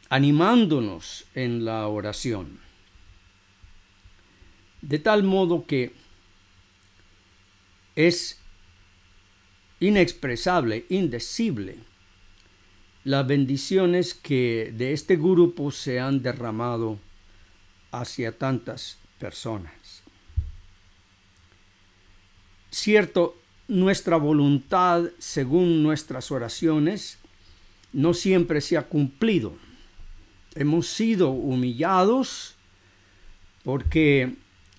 animándonos en la oración. De tal modo que es inexpresable, indecible, las bendiciones que de este grupo se han derramado hacia tantas personas. Cierto, nuestra voluntad, según nuestras oraciones, no siempre se ha cumplido. Hemos sido humillados porque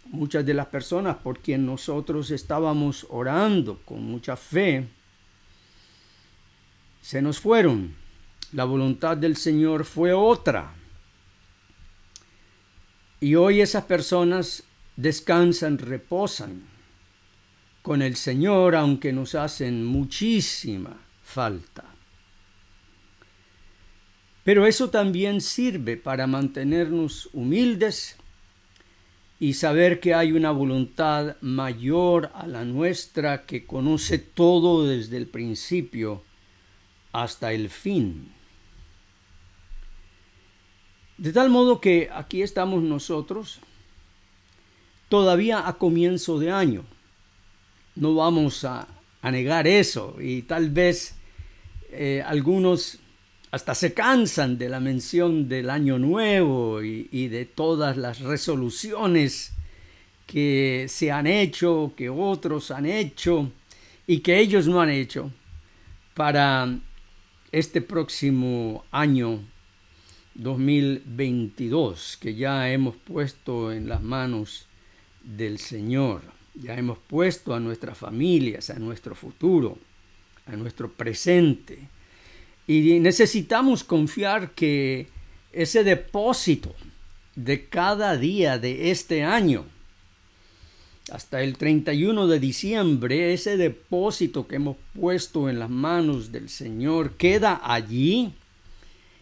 muchas de las personas por quien nosotros estábamos orando con mucha fe se nos fueron. La voluntad del Señor fue otra. Y hoy esas personas descansan, reposan con el Señor, aunque nos hacen muchísima falta. Pero eso también sirve para mantenernos humildes y saber que hay una voluntad mayor a la nuestra que conoce todo desde el principio hasta el fin. De tal modo que aquí estamos nosotros, todavía a comienzo de año. No vamos a negar eso, y tal vez algunos hasta se cansan de la mención del año nuevo y de todas las resoluciones que se han hecho, que otros han hecho y que ellos no han hecho para este próximo año 2022, que ya hemos puesto en las manos del Señor. Ya hemos puesto a nuestras familias, a nuestro futuro, a nuestro presente. Y necesitamos confiar que ese depósito de cada día de este año, hasta el 31 de diciembre, ese depósito que hemos puesto en las manos del Señor queda allí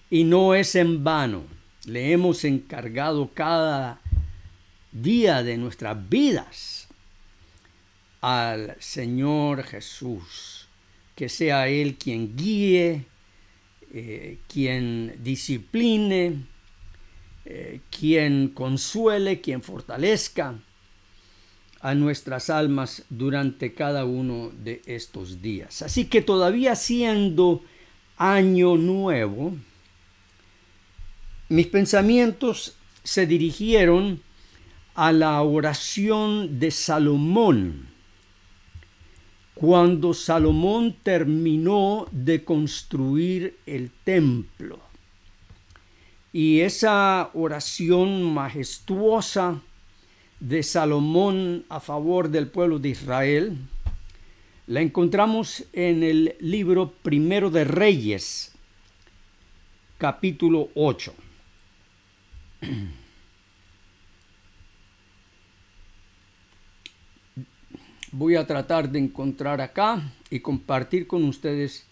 y no es en vano. Le hemos encargado cada día de nuestras vidas al Señor Jesús, que sea Él quien guíe, quien discipline, quien consuele, quien fortalezca a nuestras almas durante cada uno de estos días. Así que todavía siendo año nuevo, mis pensamientos se dirigieron a la oración de Salomón, cuando Salomón terminó de construir el templo. Y esa oración majestuosa de Salomón a favor del pueblo de Israel la encontramos en el libro Primero de Reyes, capítulo 8. Voy a tratar de encontrar acá y compartir con ustedes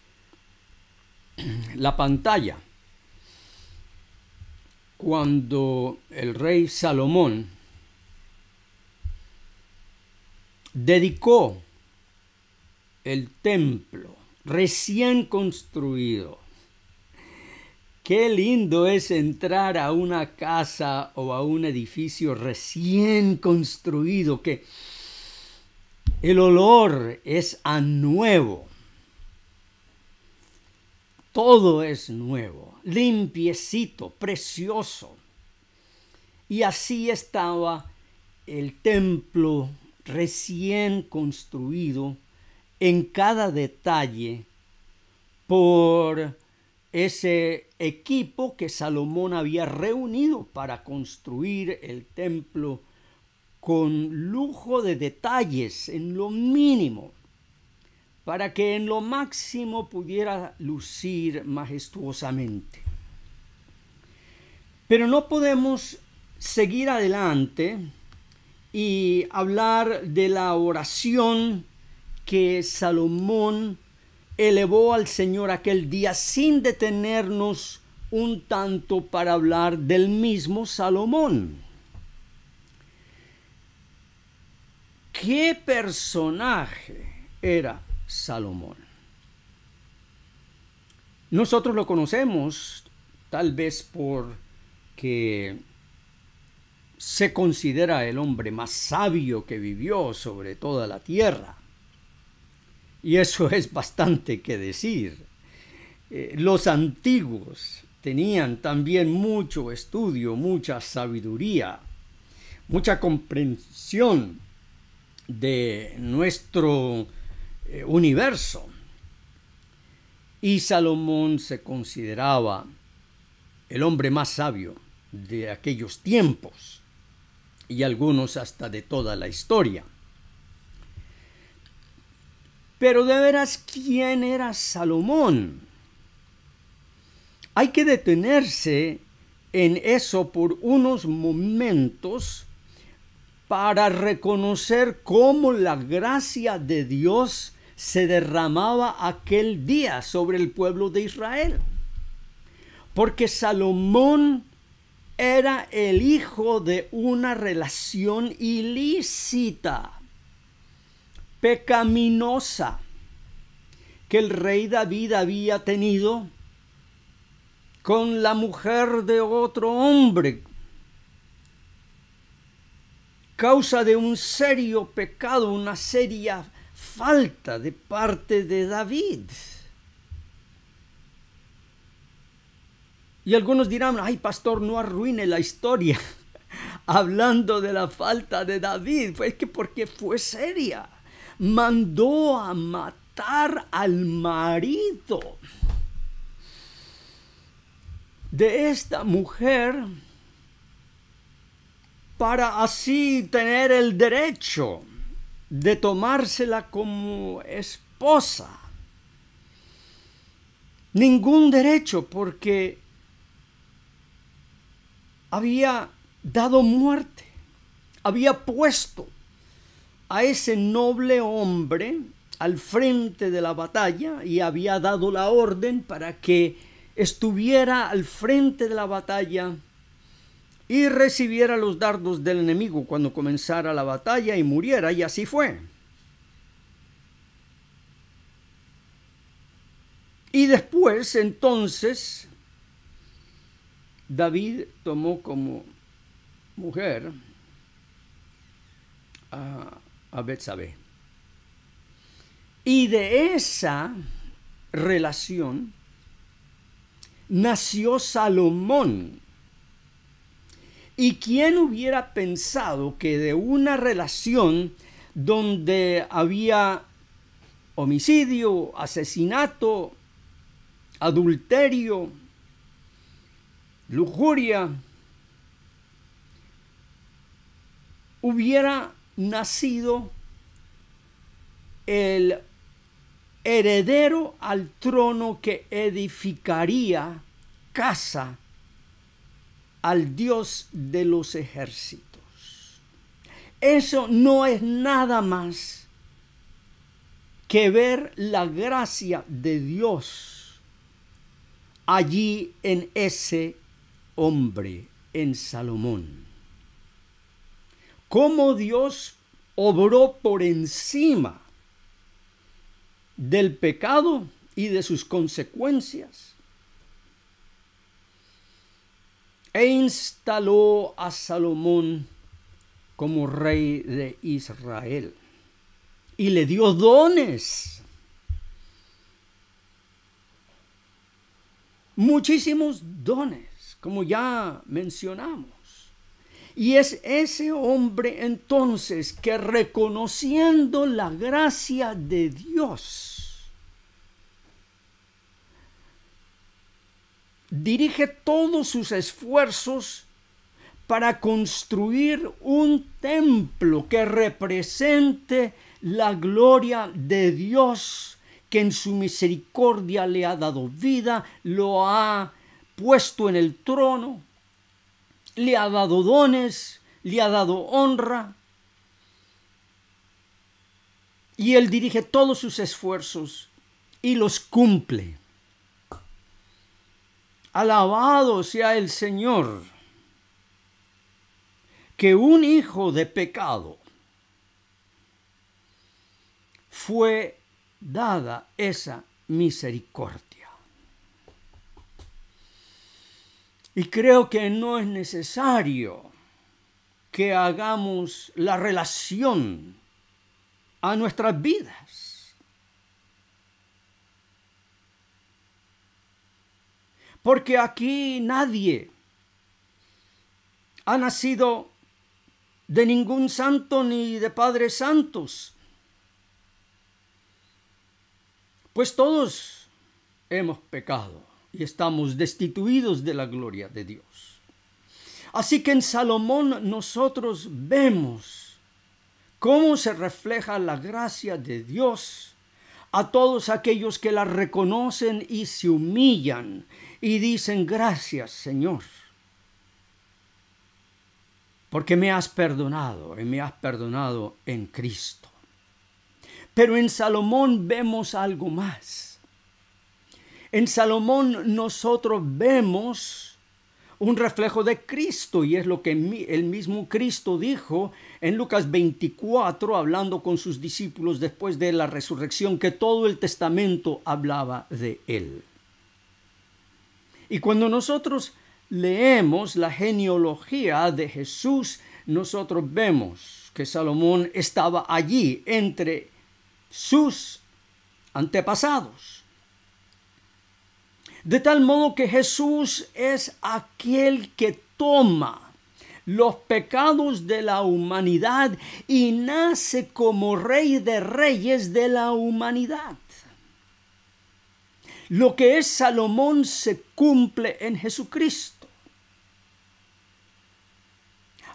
la pantalla. Cuando el rey Salomón dedicó el templo recién construido. Qué lindo es entrar a una casa o a un edificio recién construido, que el olor es a nuevo. Todo es nuevo, limpiecito, precioso. Y así estaba el templo recién construido en cada detalle por ese equipo que Salomón había reunido para construir el templo con lujo de detalles en lo mínimo, para que en lo máximo pudiera lucir majestuosamente. Pero no podemos seguir adelante y hablar de la oración que Salomón elevó al Señor aquel día sin detenernos un tanto para hablar del mismo Salomón. ¿Qué personaje era Salomón? Nosotros lo conocemos tal vez porque se considera el hombre más sabio que vivió sobre toda la tierra. Y eso es bastante que decir. Los antiguos tenían también mucho estudio, mucha sabiduría, mucha comprensión de nuestro universo. Y Salomón se consideraba el hombre más sabio de aquellos tiempos y algunos hasta de toda la historia. Pero de veras, ¿quién era Salomón? Hay que detenerse en eso por unos momentos para reconocer cómo la gracia de Dios se derramaba aquel día sobre el pueblo de Israel. Porque Salomón era el hijo de una relación ilícita, pecaminosa, que el rey David había tenido con la mujer de otro hombre, causa de un serio pecado, una seria falta de parte de David. Y algunos dirán, ay pastor, no arruine la historia hablando de la falta de David. Pues que porque fue seria. Mandó a matar al marido de esta mujer para así tener el derecho de tomársela como esposa. Ningún derecho, porque había dado muerte, había puesto a ese noble hombre al frente de la batalla y había dado la orden para que estuviera al frente de la batalla y recibiera los dardos del enemigo cuando comenzara la batalla y muriera, y así fue. Y después, entonces, David tomó como mujer a Betsabé. Y de esa relación nació Salomón. ¿Y quién hubiera pensado que de una relación donde había homicidio, asesinato, adulterio, lujuria, hubiera nacido el heredero al trono que edificaría casa al Dios de los ejércitos? Eso no es nada más que ver la gracia de Dios allí en ese hombre, en Salomón. Cómo Dios obró por encima del pecado y de sus consecuencias e instaló a Salomón como rey de Israel y le dio dones, muchísimos dones, como ya mencionamos. Y es ese hombre entonces que, reconociendo la gracia de Dios, dirige todos sus esfuerzos para construir un templo que represente la gloria de Dios, que en su misericordia le ha dado vida, lo ha puesto en el trono, le ha dado dones, le ha dado honra. Y él dirige todos sus esfuerzos y los cumple. Alabado sea el Señor, que un hijo de pecado fue dada esa misericordia. Y creo que no es necesario que hagamos la relación a nuestras vidas. Porque aquí nadie ha nacido de ningún santo ni de padres santos. Pues todos hemos pecado y estamos destituidos de la gloria de Dios. Así que en Salomón nosotros vemos cómo se refleja la gracia de Dios a todos aquellos que la reconocen y se humillan y dicen: gracias, Señor, porque me has perdonado y me has perdonado en Cristo. Pero en Salomón vemos algo más. En Salomón nosotros vemos un reflejo de Cristo, y es lo que el mismo Cristo dijo en Lucas 24, hablando con sus discípulos después de la resurrección, que todo el Testamento hablaba de él. Y cuando nosotros leemos la genealogía de Jesús, nosotros vemos que Salomón estaba allí entre sus antepasados. De tal modo que Jesús es aquel que toma los pecados de la humanidad y nace como Rey de Reyes de la humanidad. Lo que es Salomón se cumple en Jesucristo.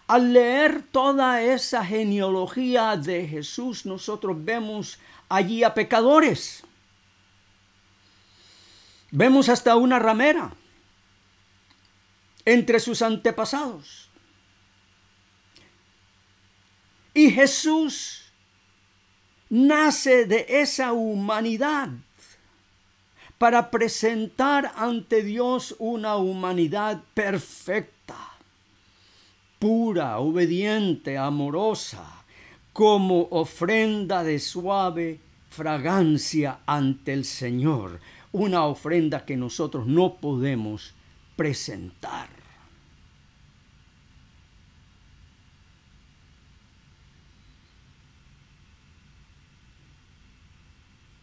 Al leer toda esa genealogía de Jesús, nosotros vemos allí a pecadores. Vemos hasta una ramera entre sus antepasados. Y Jesús nace de esa humanidad para presentar ante Dios una humanidad perfecta, pura, obediente, amorosa, como ofrenda de suave fragancia ante el Señor. Una ofrenda que nosotros no podemos presentar.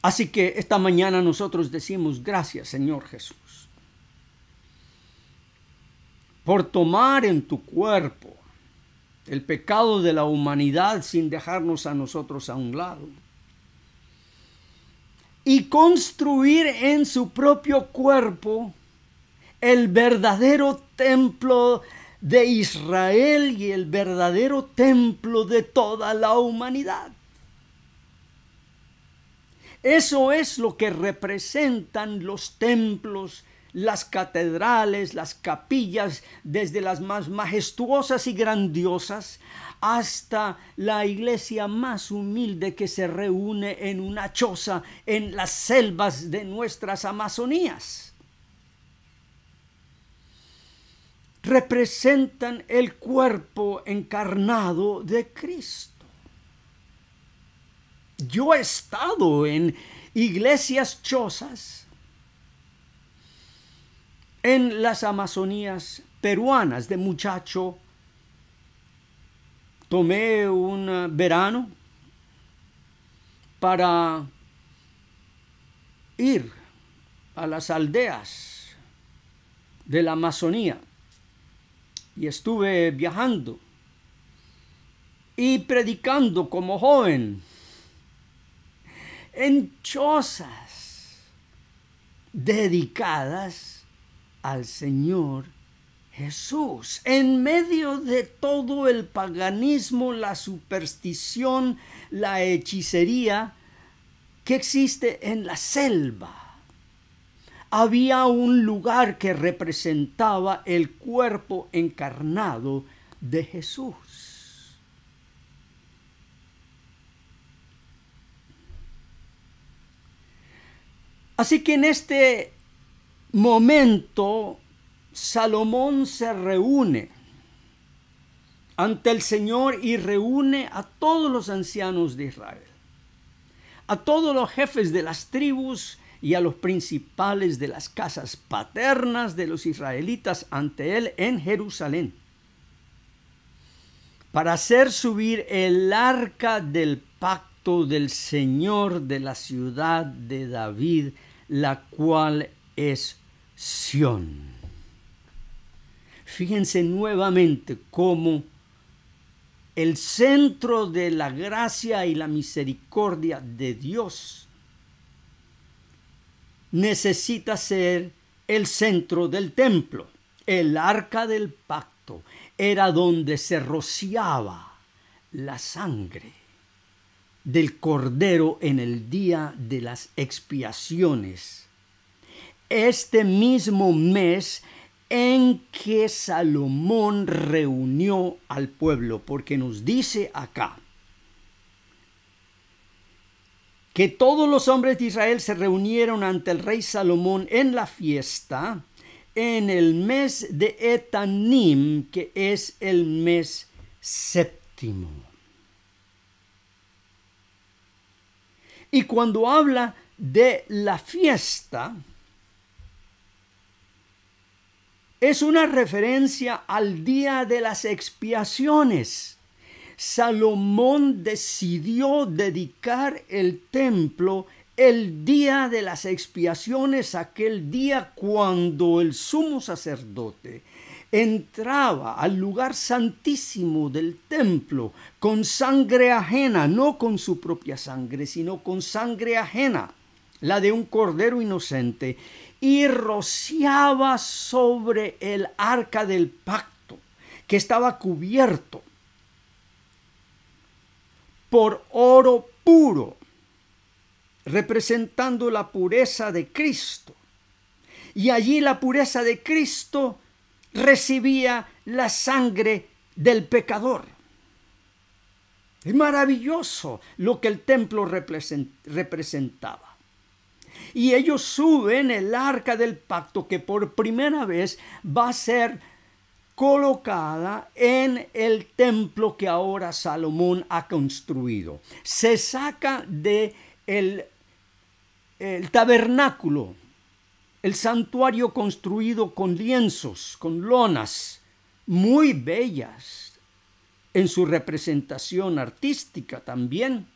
Así que esta mañana nosotros decimos: gracias, Señor Jesús, por tomar en tu cuerpo el pecado de la humanidad sin dejarnos a nosotros a un lado, y construir en su propio cuerpo el verdadero templo de Israel y el verdadero templo de toda la humanidad. Eso es lo que representan los templos, las catedrales, las capillas, desde las más majestuosas y grandiosas hasta la iglesia más humilde que se reúne en una choza en las selvas de nuestras Amazonías. Representan el cuerpo encarnado de Cristo. Yo he estado en iglesias chozas en las Amazonías peruanas. De muchacho tomé un verano para ir a las aldeas de la Amazonía y estuve viajando y predicando como joven en chozas dedicadas al Señor Jesús, en medio de todo el paganismo, la superstición, la hechicería que existe en la selva. Había un lugar que representaba el cuerpo encarnado de Jesús. Así que en este momento Salomón se reúne ante el Señor y reúne a todos los ancianos de Israel, a todos los jefes de las tribus y a los principales de las casas paternas de los israelitas ante él en Jerusalén, para hacer subir el arca del pacto del Señor de la ciudad de David, la cual es Sión. Fíjense nuevamente cómo el centro de la gracia y la misericordia de Dios necesita ser el centro del templo. El arca del pacto era donde se rociaba la sangre del cordero en el día de las expiaciones. Este mismo mes en que Salomón reunió al pueblo, porque nos dice acá que todos los hombres de Israel se reunieron ante el rey Salomón en la fiesta en el mes de Etanim, que es el mes séptimo. Y cuando habla de la fiesta, es una referencia al día de las expiaciones. Salomón decidió dedicar el templo el día de las expiaciones, aquel día cuando el sumo sacerdote entraba al lugar santísimo del templo con sangre ajena, no con su propia sangre, sino con sangre ajena, la de un cordero inocente, y rociaba sobre el arca del pacto, que estaba cubierto por oro puro, representando la pureza de Cristo. Y allí la pureza de Cristo recibía la sangre del pecador. Es maravilloso lo que el templo representaba. Y ellos suben el arca del pacto, que por primera vez va a ser colocada en el templo que ahora Salomón ha construido. Se saca de el tabernáculo, el santuario construido con lienzos, con lonas, muy bellas en su representación artística también.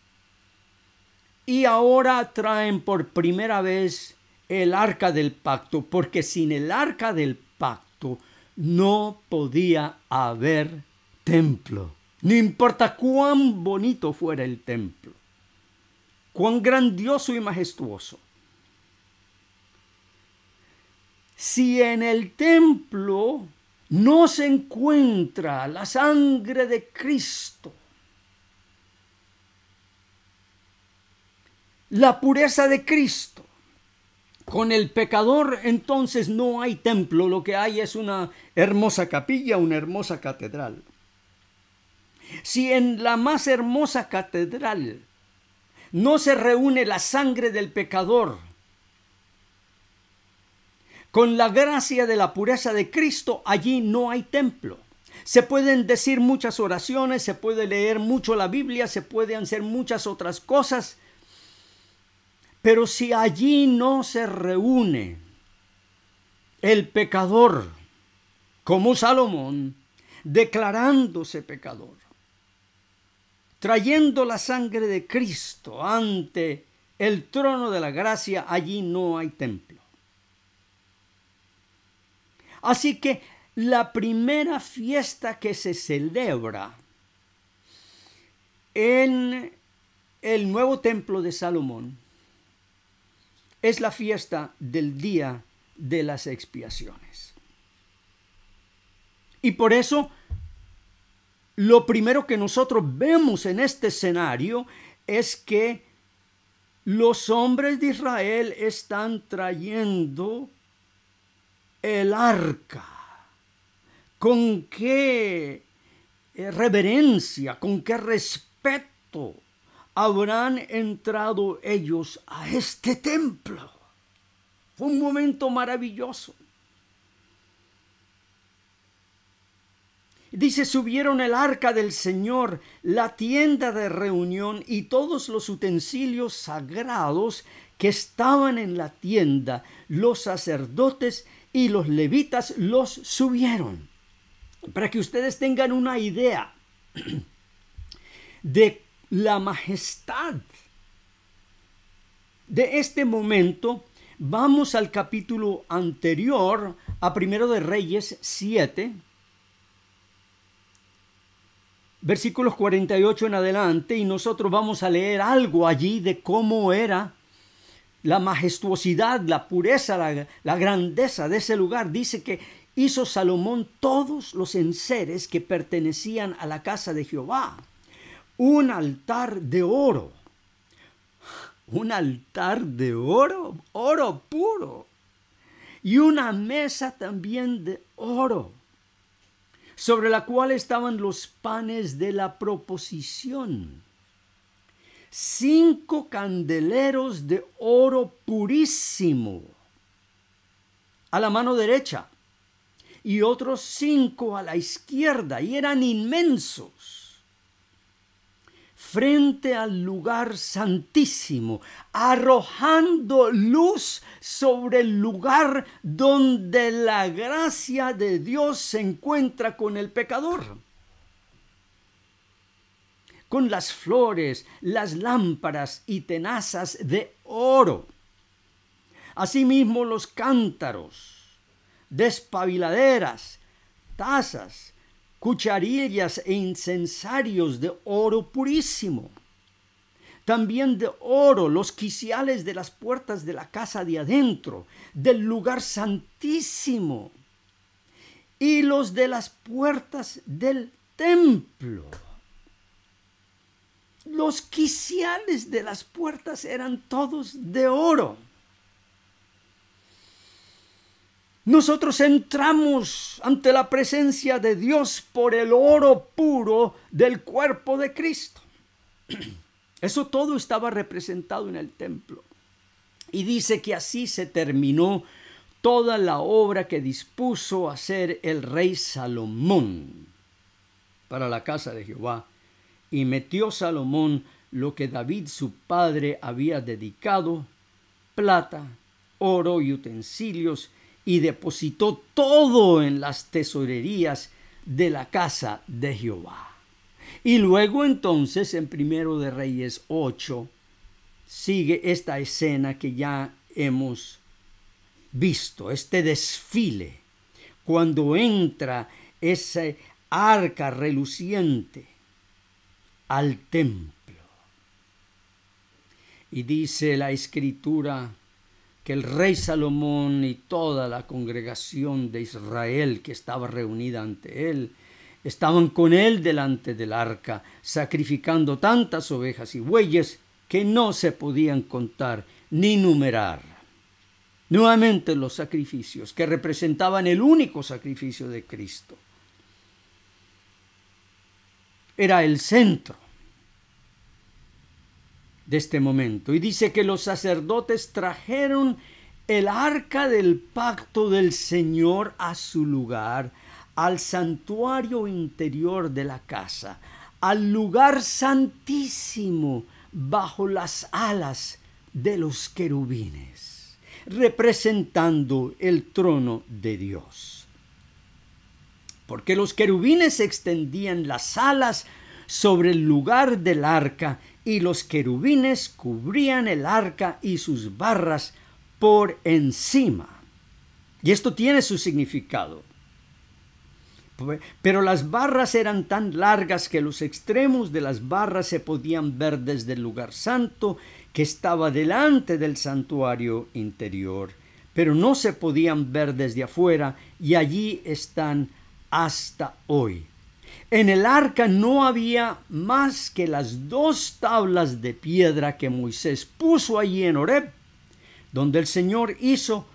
Y ahora traen por primera vez el arca del pacto, porque sin el arca del pacto no podía haber templo. No importa cuán bonito fuera el templo, cuán grandioso y majestuoso. Si en el templo no se encuentra la sangre de Cristo, la pureza de Cristo, con el pecador, entonces no hay templo. Lo que hay es una hermosa capilla, una hermosa catedral. Si en la más hermosa catedral no se reúne la sangre del pecador con la gracia de la pureza de Cristo, allí no hay templo. Se pueden decir muchas oraciones, se puede leer mucho la Biblia, se pueden hacer muchas otras cosas, pero si allí no se reúne el pecador, como Salomón, declarándose pecador, trayendo la sangre de Cristo ante el trono de la gracia, allí no hay templo. Así que la primera fiesta que se celebra en el nuevo templo de Salomón es la fiesta del día de las expiaciones. Y por eso, lo primero que nosotros vemos en este escenario es que los hombres de Israel están trayendo el arca. Con qué reverencia, con qué respeto habrán entrado ellos a este templo. Fue un momento maravilloso. Dice, subieron el arca del Señor, la tienda de reunión y todos los utensilios sagrados que estaban en la tienda, los sacerdotes y los levitas los subieron. Para que ustedes tengan una idea de la majestad de este momento, vamos al capítulo anterior, a Primero de Reyes 7, versículos 48 en adelante, y nosotros vamos a leer algo allí de cómo era la majestuosidad, la pureza, la grandeza de ese lugar. Dice que hizo Salomón todos los enseres que pertenecían a la casa de Jehová, un altar de oro. Un altar de oro, oro puro, y una mesa también de oro, sobre la cual estaban los panes de la proposición. 5 candeleros de oro purísimo a la mano derecha, y otros 5 a la izquierda, y eran inmensos, frente al lugar santísimo, arrojando luz sobre el lugar donde la gracia de Dios se encuentra con el pecador. Con las flores, las lámparas y tenazas de oro. Asimismo los cántaros, despabiladeras, tazas, cucharillas e incensarios de oro purísimo. También de oro los quiciales de las puertas de la casa de adentro, del lugar santísimo, y los de las puertas del templo. Los quiciales de las puertas eran todos de oro. Nosotros entramos ante la presencia de Dios por el oro puro del cuerpo de Cristo. Eso todo estaba representado en el templo. Y dice que así se terminó toda la obra que dispuso hacer el rey Salomón para la casa de Jehová. Y metió Salomón lo que David su padre había dedicado, plata, oro y utensilios, y depositó todo en las tesorerías de la casa de Jehová. Y luego entonces en Primero de Reyes 8 sigue esta escena que ya hemos visto, este desfile, cuando entra ese arca reluciente al templo. Y dice la Escritura que el rey Salomón y toda la congregación de Israel que estaba reunida ante él, estaban con él delante del arca, sacrificando tantas ovejas y bueyes que no se podían contar ni numerar. Nuevamente los sacrificios que representaban el único sacrificio de Cristo. Era el centro de este momento. Y dice que los sacerdotes trajeron el arca del pacto del Señor a su lugar, al santuario interior de la casa, al lugar santísimo bajo las alas de los querubines, representando el trono de Dios. Porque los querubines extendían las alas sobre el lugar del arca, y los querubines cubrían el arca y sus barras por encima. Y esto tiene su significado. Pero las barras eran tan largas que los extremos de las barras se podían ver desde el lugar santo que estaba delante del santuario interior, pero no se podían ver desde afuera, y allí están hasta hoy. En el arca no había más que las 2 tablas de piedra que Moisés puso allí en Horeb, donde el Señor hizo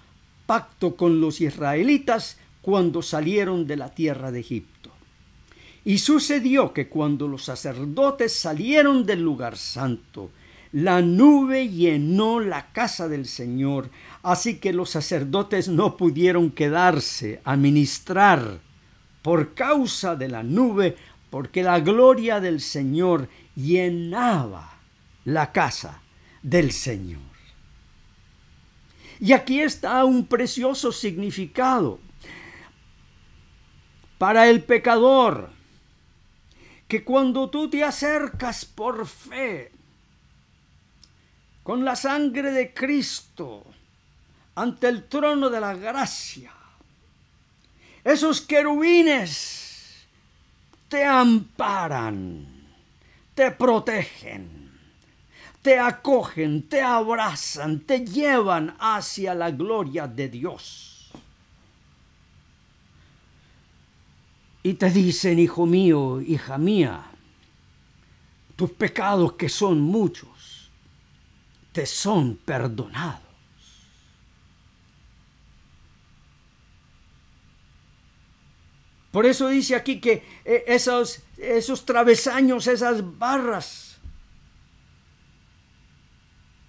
pacto con los israelitas cuando salieron de la tierra de Egipto. Y sucedió que cuando los sacerdotes salieron del lugar santo, la nube llenó la casa del Señor, así que los sacerdotes no pudieron quedarse a ministrar por causa de la nube, porque la gloria del Señor llenaba la casa del Señor. Y aquí está un precioso significado para el pecador, que cuando tú te acercas por fe, con la sangre de Cristo, ante el trono de la gracia, esos querubines te amparan, te protegen, te acogen, te abrazan, te llevan hacia la gloria de Dios. Y te dicen, hijo mío, hija mía, tus pecados, que son muchos, te son perdonados. Por eso dice aquí que esos travesaños, esas barras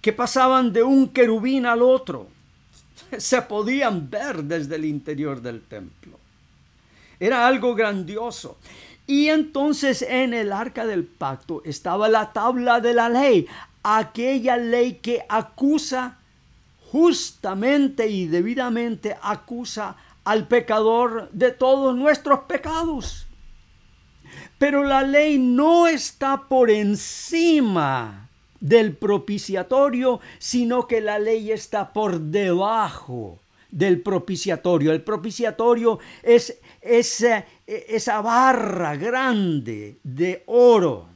que pasaban de un querubín al otro, se podían ver desde el interior del templo. Era algo grandioso. Y entonces en el arca del pacto estaba la tabla de la ley, aquella ley que acusa justamente y debidamente, acusa al pecador de todos nuestros pecados. Pero la ley no está por encima del propiciatorio, sino que la ley está por debajo del propiciatorio. El propiciatorio es esa barra grande de oro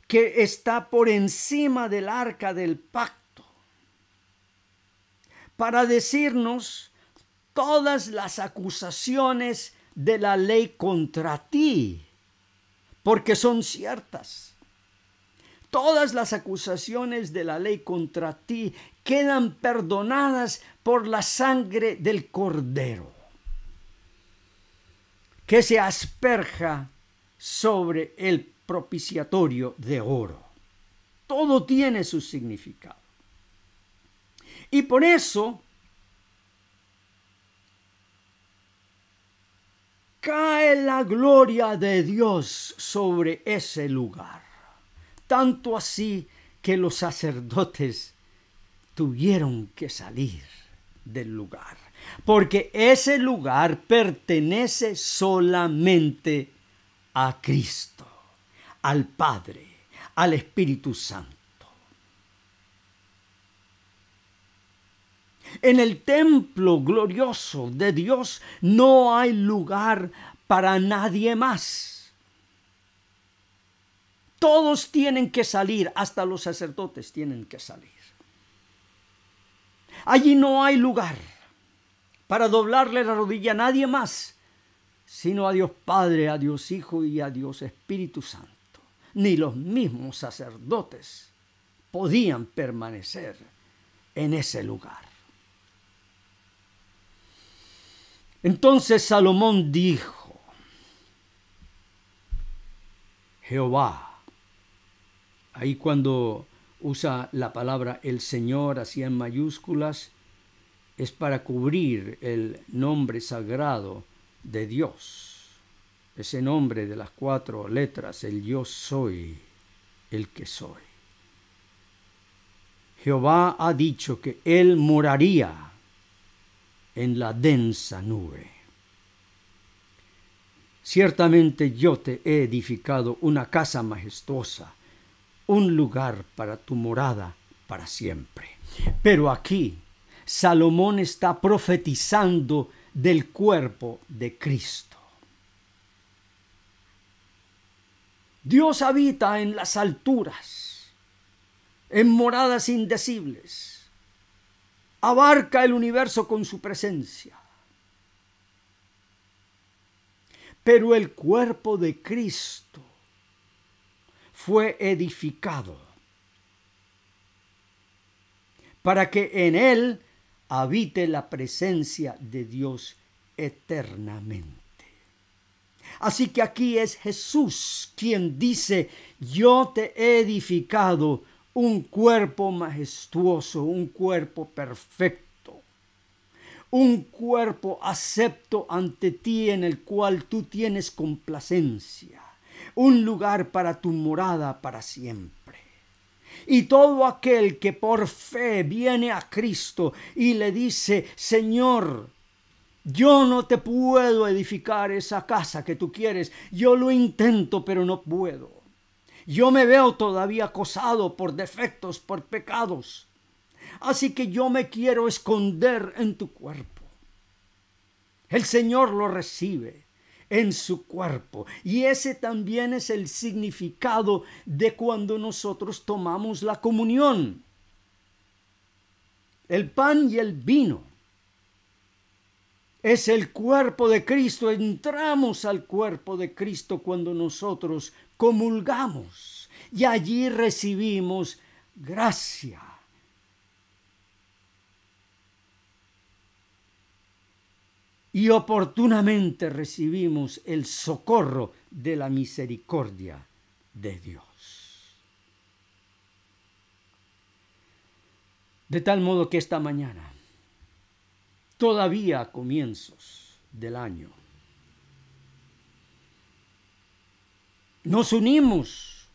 que está por encima del arca del pacto, para decirnos todas las acusaciones de la ley contra ti, porque son ciertas. Todas las acusaciones de la ley contra ti quedan perdonadas por la sangre del Cordero, que se asperja sobre el propiciatorio de oro. Todo tiene su significado. Y por eso cae la gloria de Dios sobre ese lugar. Tanto así que los sacerdotes tuvieron que salir del lugar, porque ese lugar pertenece solamente a Cristo, al Padre, al Espíritu Santo. En el templo glorioso de Dios no hay lugar para nadie más. Todos tienen que salir, hasta los sacerdotes tienen que salir. Allí no hay lugar para doblarle la rodilla a nadie más, sino a Dios Padre, a Dios Hijo y a Dios Espíritu Santo. Ni los mismos sacerdotes podían permanecer en ese lugar. Entonces Salomón dijo, Jehová, ahí cuando usa la palabra el Señor así en mayúsculas, es para cubrir el nombre sagrado de Dios, ese nombre de las 4 letras, el yo soy, el que soy. Jehová ha dicho que él moraría en la densa nube. Ciertamente yo te he edificado una casa majestuosa, un lugar para tu morada para siempre. Pero aquí Salomón está profetizando del cuerpo de Cristo. Dios habita en las alturas, en moradas indecibles. Abarca el universo con su presencia. Pero el cuerpo de Cristo fue edificado para que en él habite la presencia de Dios eternamente. Así que aquí es Jesús quien dice, yo te he edificado un cuerpo majestuoso, un cuerpo perfecto, un cuerpo acepto ante ti en el cual tú tienes complacencia, un lugar para tu morada para siempre. Y todo aquel que por fe viene a Cristo y le dice, Señor, yo no te puedo edificar esa casa que tú quieres. Yo lo intento, pero no puedo. Yo me veo todavía acosado por defectos, por pecados. Así que yo me quiero esconder en tu cuerpo. El Señor lo recibe en su cuerpo. Y ese también es el significado de cuando nosotros tomamos la comunión. El pan y el vino es el cuerpo de Cristo. Entramos al cuerpo de Cristo cuando nosotros comulgamos. Y allí recibimos gracia. Y oportunamente recibimos el socorro de la misericordia de Dios. De tal modo que esta mañana, todavía a comienzos del año, nos unimos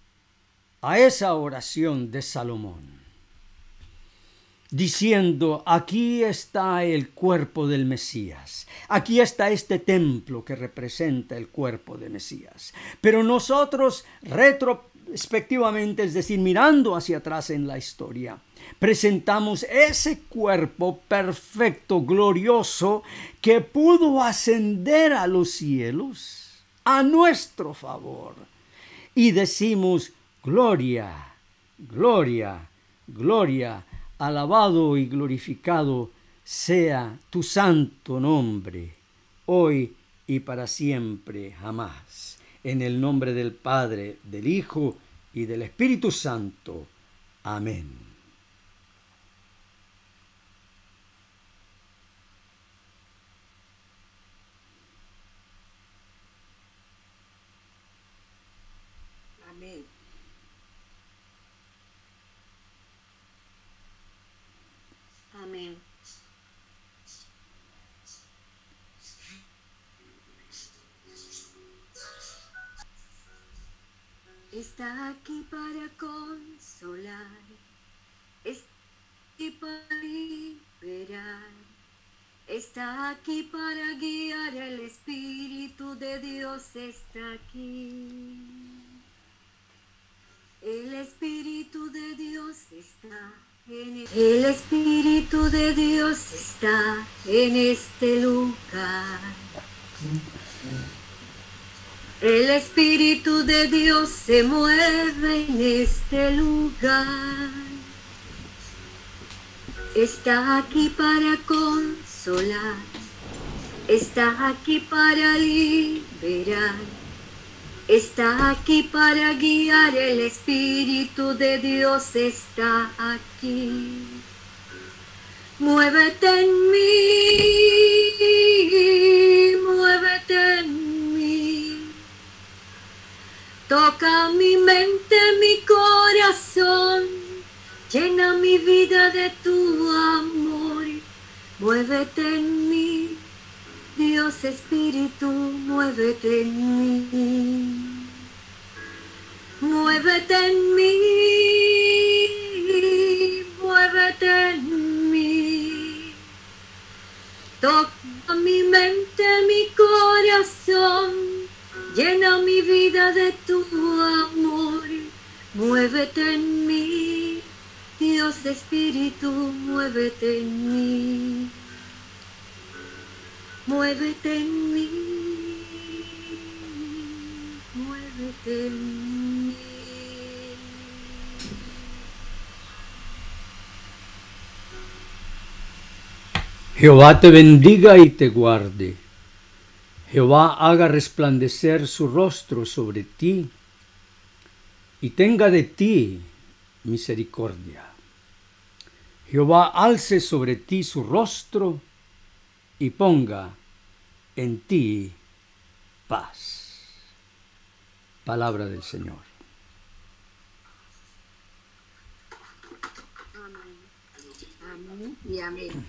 a esa oración de Salomón, diciendo, aquí está el cuerpo del Mesías, aquí está este templo que representa el cuerpo de Mesías. Pero nosotros retrospectivamente, es decir, mirando hacia atrás en la historia, presentamos ese cuerpo perfecto, glorioso, que pudo ascender a los cielos a nuestro favor. Y decimos, gloria, gloria, gloria, alabado y glorificado sea tu santo nombre, hoy y para siempre, jamás. En el nombre del Padre, del Hijo y del Espíritu Santo. Amén. Amén. Amén. Está aquí para consolar, está aquí para liberar, está aquí para guiar, el Espíritu de Dios está aquí. El Espíritu de Dios está el Espíritu de Dios está en este lugar. El Espíritu de Dios se mueve en este lugar. Está aquí para consolar, está aquí para liberar, está aquí para guiar, el Espíritu de Dios está aquí. Muévete en mí, muévete en mí. Toca mi mente, mi corazón, llena mi vida de tu amor. Muévete en mí, Dios Espíritu, muévete en mí. Muévete en mí, muévete en mí. Toca mi mente, mi corazón, llena mi vida de tu amor. Muévete en mí, Dios Espíritu, muévete en mí. Muévete en mí, muévete en mí. Jehová te bendiga y te guarde. Jehová haga resplandecer su rostro sobre ti y tenga de ti misericordia. Jehová alce sobre ti su rostro y ponga en ti paz. Palabra del Señor. Amén. Amén y amén.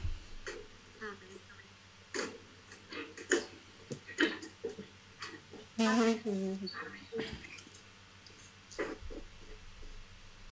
Amén.